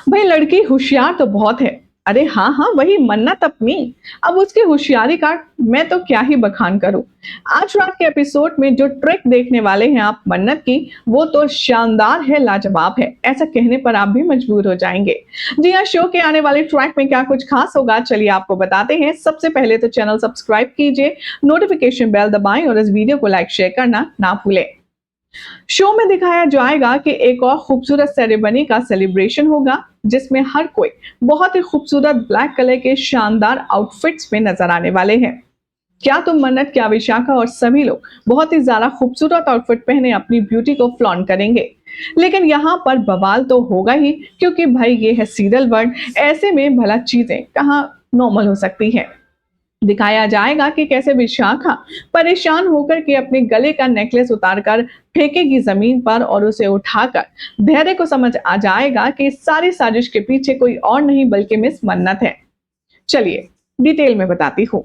भाई लड़की होशियार तो बहुत है। अरे हाँ हाँ, वही मन्नत अपनी। अब उसकी होशियारी का मैं तो क्या ही बखान करूं। आज रात के एपिसोड में जो ट्रिक देखने वाले हैं आप मन्नत की, वो तो शानदार है, लाजवाब है। ऐसा कहने पर आप भी मजबूर हो जाएंगे। जी हाँ, शो के आने वाले ट्रैक में क्या कुछ खास होगा, चलिए आपको बताते हैं। सबसे पहले तो चैनल सब्सक्राइब कीजिए, नोटिफिकेशन बेल दबाएं और इस वीडियो को लाइक शेयर करना ना भूलें। शो में दिखाया जाएगा कि एक और खूबसूरत सेरेमनी का सेलिब्रेशन होगा, जिसमें हर कोई बहुत ही खूबसूरत ब्लैक कलर के शानदार आउटफिट्स में नजर आने वाले हैं। क्या तुम मन्नत, क्या विशाखा और सभी लोग बहुत ही ज्यादा खूबसूरत आउटफिट पहने अपनी ब्यूटी को फ्लॉन्ट करेंगे। लेकिन यहाँ पर बवाल तो होगा ही, क्योंकि भाई ये है सीरियल वर्ल्ड। ऐसे में भला चीजें कहाँ नॉर्मल हो सकती है। दिखाया जाएगा कि कैसे विशाखा परेशान होकर के अपने गले का नेकलेस उतारकर फेंकेगी जमीन पर और उसे उठाकर धैर्य को समझ आ जाएगा कि इस सारी साजिश के पीछे कोई और नहीं बल्कि मिस मन्नत है। चलिए डिटेल में बताती हूँ।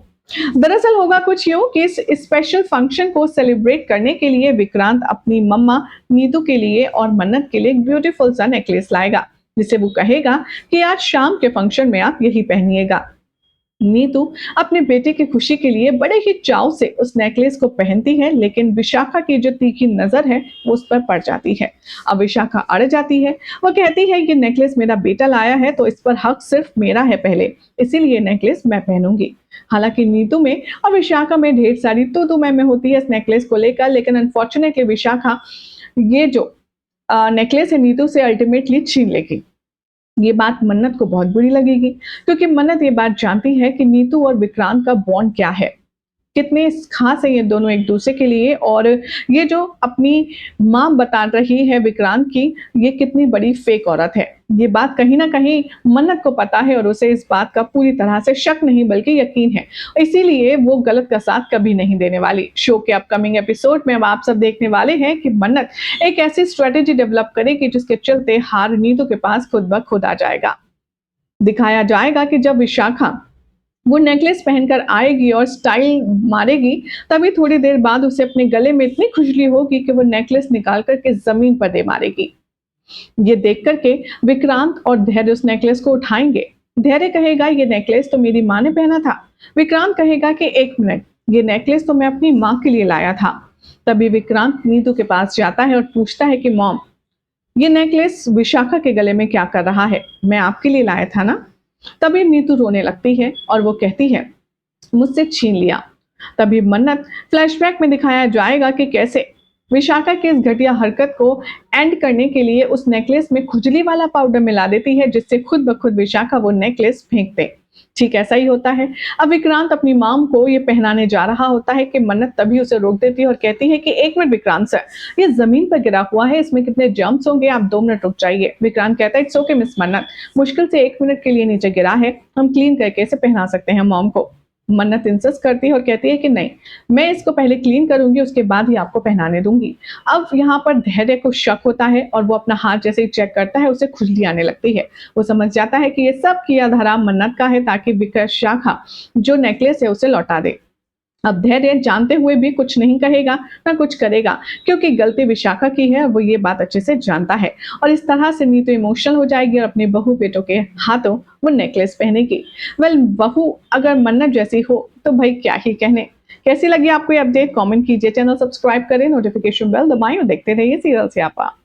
दरअसल होगा कुछ यूं कि इस स्पेशल फंक्शन को सेलिब्रेट करने के लिए विक्रांत अपनी मम्मा नीतू के लिए और मन्नत के लिए एक ब्यूटीफुल सा नेकलेस लाएगा, जिसे वो कहेगा कि आज शाम के फंक्शन में आप यही पहनिएगा। नीतू अपने बेटे की खुशी के लिए बड़े ही चाव से उस नेकलेस को पहनती है, लेकिन विशाखा की जो तीखी नजर है वो उस पर पड़ जाती है। अब विशाखा अड़ जाती है। वो कहती है ये नेकलेस मेरा बेटा लाया है तो इस पर हक सिर्फ मेरा है पहले, इसीलिए नेकलेस मैं पहनूंगी। हालांकि नीतू में और विशाखा में ढेर सारी तू मैं होती है इस नेकलेस को लेकर, लेकिन अनफॉर्चुनेटली विशाखा ये जो नेकलेस है नीतू से अल्टीमेटली छीन लेगी। ये बात मन्नत को बहुत बुरी लगेगी, क्योंकि मन्नत ये बात जानती है कि नीतू और विक्रांत का बॉन्ड क्या है, कितने खास है ये दोनों एक दूसरे के लिए। और ये जो अपनी माँ बता रही है विक्रांत की, ये कितनी बड़ी फेक औरत है, ये बात कहीं ना कहीं मन्नत को पता है और उसे इस बात का पूरी तरह से शक नहीं बल्कि यकीन है। इसीलिए वो गलत का साथ कभी नहीं देने वाली। शो के अपकमिंग एपिसोड में अब आप सब देखने वाले हैं कि मन्नत एक ऐसी स्ट्रेटेजी डेवलप करेगी जिसके चलते हार नीतू के पास खुद ब खुद आ जाएगा। दिखाया जाएगा कि जब विशाखा वो नेकलेस पहनकर आएगी और स्टाइल मारेगी, तभी थोड़ी देर बाद उसे अपने गले में इतनी खुजली होगी कि वो नेकलेस निकाल करके जमीन पर दे मारेगी। ये देख करके विक्रांत और धैर्य उस नेकलेस को उठाएंगे। धैर्य कहेगा ये नेकलेस तो मेरी माँ ने पहना था। विक्रांत कहेगा कि एक मिनट, ये नेकलेस तो मैं अपनी माँ के लिए लाया था। तभी विक्रांत नीतू के पास जाता है और पूछता है कि मॉम, ये नेकलेस विशाखा के गले में क्या कर रहा है, मैं आपके लिए लाया था ना। तभी नीतू रोने लगती है और वो कहती है मुझसे छीन लिया। तभी मन्नत फ्लैशबैक में दिखाया जाएगा कि कैसे विशाखा की इस घटिया हरकत को एंड करने के लिए उस नेकलेस में खुजली वाला पाउडर मिला देती है, जिससे खुद ब खुद विशाखा वो नेकलेस फेंक दे। ठीक ऐसा ही होता है। अब विक्रांत अपनी माम को ये पहनाने जा रहा होता है कि मन्नत तभी उसे रोक देती है और कहती है कि एक मिनट विक्रांत सर, ये जमीन पर गिरा हुआ है, इसमें कितने जर्म्स होंगे, आप 2 मिनट रुक जाइए। विक्रांत कहता है इट्स ओके मिस मन्नत, मुश्किल से 1 मिनट के लिए नीचे गिरा है, हम क्लीन करके इसे पहना सकते हैं मॉम को। मन्नत इंसिस्ट करती है और कहती है कि नहीं, मैं इसको पहले क्लीन करूंगी, उसके बाद ही आपको पहनाने दूंगी। अब यहाँ पर धैर्य को शक होता है और वो अपना हाथ जैसे ही चेक करता है उसे खुजली आने लगती है। वो समझ जाता है कि ये सब किया धरा मन्नत का है, ताकि विशाखा जो नेकलेस है उसे लौटा दे। अब धैर्य जानते हुए भी कुछ नहीं कहेगा ना कुछ करेगा, क्योंकि गलती विशाखा की है, वो ये बात अच्छे से जानता है। और इस तरह से नीतू इमोशनल हो जाएगी और अपने बहू बेटों के हाथों वो नेकलेस पहनेगी। वेल, बहू अगर मन्नत जैसी हो तो भाई क्या ही कहने। कैसी लगी आपको ये अपडेट, कमेंट कीजिए, चैनल सब्सक्राइब करें, नोटिफिकेशन बेल दबाएं और देखते रहिए सीरियल स्यापा।